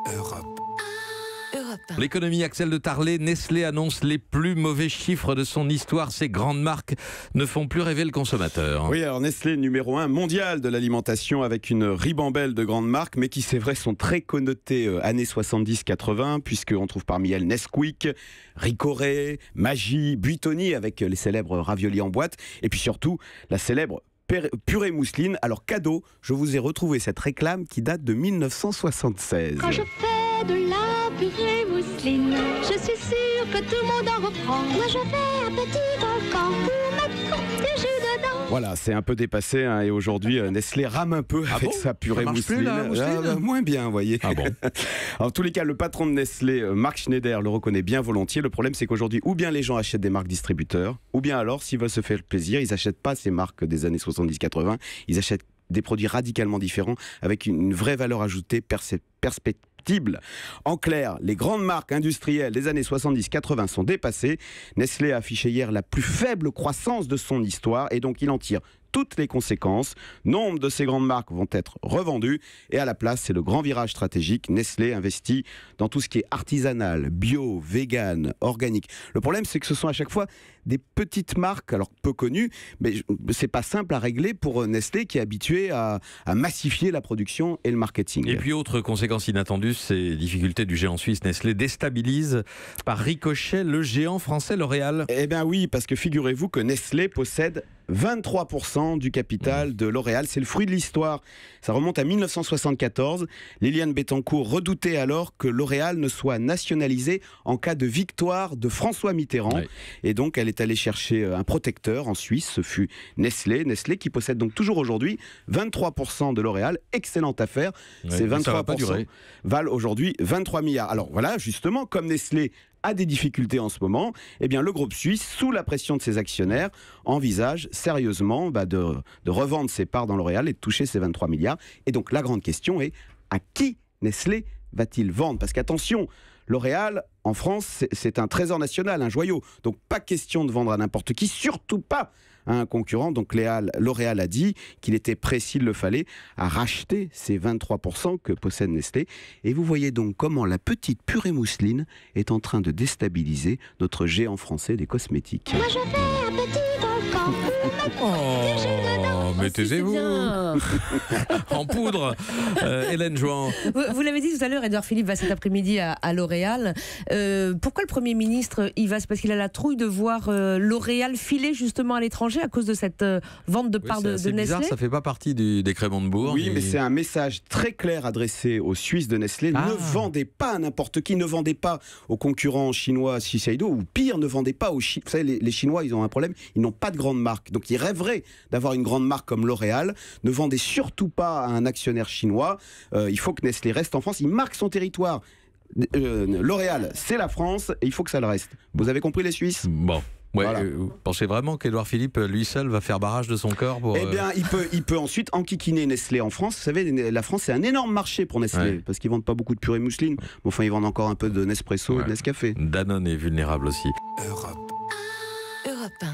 Europe. L'économie Axel de Tarlet, Nestlé annonce les plus mauvais chiffres de son histoire. Ces grandes marques ne font plus rêver le consommateur. Oui, alors Nestlé, numéro 1 mondial de l'alimentation avec une ribambelle de grandes marques, mais qui c'est vrai sont très connotées années 70-80, puisqu'on trouve parmi elles Nesquik, Ricoré, Maggi, Buitoni avec les célèbres raviolis en boîte, et puis surtout la célèbre purée mousseline. Alors cadeau, je vous ai retrouvé cette réclame qui date de 1976. Quand je fais de la purée mousseline, je suis sûre que tout le monde en reprend. Moi je fais un petit volcan pour mettre du jus dedans. Voilà, c'est un peu dépassé hein, et aujourd'hui Nestlé rame un peu avec sa purée mousseline. Moins bien, vous voyez. Ah bon. En tous les cas, le patron de Nestlé, Marc Schneider, le reconnaît bien volontiers. Le problème, c'est qu'aujourd'hui, ou bien les gens achètent des marques distributeurs, ou bien alors, s'ils veulent se faire plaisir, ils n'achètent pas ces marques des années 70-80, ils achètent des produits radicalement différents avec une vraie valeur ajoutée perspectible. En clair, les grandes marques industrielles des années 70-80 sont dépassées. Nestlé a affiché hier la plus faible croissance de son histoire et donc il en tire toutes les conséquences. Nombre de ces grandes marques vont être revendues et à la place, c'est le grand virage stratégique. Nestlé investit dans tout ce qui est artisanal, bio, vegan, organique. Le problème, c'est que ce sont à chaque fois des petites marques, alors peu connues, mais c'est pas simple à régler pour Nestlé qui est habitué à massifier la production et le marketing. Et puis autre conséquence inattendue, ces difficultés du géant suisse Nestlé déstabilisent par ricochet le géant français L'Oréal. Eh bien oui, parce que figurez-vous que Nestlé possède 23% du capital de L'Oréal. C'est le fruit de l'histoire. Ça remonte à 1974. Liliane Bettencourt redoutait alors que L'Oréal ne soit nationalisé en cas de victoire de François Mitterrand. Ouais. Et donc, elle est allée chercher un protecteur en Suisse. Ce fut Nestlé. Nestlé qui possède donc toujours aujourd'hui 23% de L'Oréal. Excellente affaire. Ouais, Ces 23% valent aujourd'hui 23 milliards. Alors voilà, justement, comme Nestlé a des difficultés en ce moment, eh bien le groupe suisse, sous la pression de ses actionnaires, envisage sérieusement de revendre ses parts dans L'Oréal et de toucher ses 23 milliards. Et donc la grande question est, à qui Nestlé va-t-il vendre ? Parce qu'attention, L'Oréal, en France, c'est un trésor national, un joyau. Donc pas question de vendre à n'importe qui, surtout pas à un concurrent. Donc L'Oréal a dit qu'il était prêt, s'il le fallait, à racheter ces 23% que possède Nestlé. Et vous voyez donc comment la petite purée mousseline est en train de déstabiliser notre géant français des cosmétiques. Moi je fais un petit volcan pour mettre du jus dedans. Mais taisez-vous. En poudre. Hélène Jouan. Vous l'avez dit tout à l'heure, Édouard Philippe va cet après-midi à L'Oréal. Pourquoi le Premier ministre y va ? C'est parce qu'il a la trouille de voir L'Oréal filer justement à l'étranger à cause de cette vente de parts de Nestlé. Bizarre, ça fait pas partie du décret Montebourg. Oui, mais c'est un message très clair adressé aux Suisses de Nestlé. Ne vendez pas à n'importe qui, ne vendez pas aux concurrents chinois Shiseido, ou pire, ne vendez pas aux Chinois. Vous savez, les Chinois, ils ont un problème, ils n'ont pas de grande marque. Donc ils rêveraient d'avoir une grande marque comme L'Oréal. Ne vendez surtout pas à un actionnaire chinois. Il faut que Nestlé reste en France. Il marque son territoire. L'Oréal, c'est la France et il faut que ça le reste. Vous avez compris, les Suisses ? Bon. Ouais, voilà. Vous pensez vraiment qu'Édouard Philippe, lui seul, va faire barrage de son corps pour... Eh bien, il peut ensuite enquiquiner Nestlé en France. Vous savez, la France, c'est un énorme marché pour Nestlé, parce qu'ils vendent pas beaucoup de purée mousseline. Mais enfin, ils vendent encore un peu de Nespresso et de Nescafé. Danone est vulnérable aussi. Europe. Europe 1.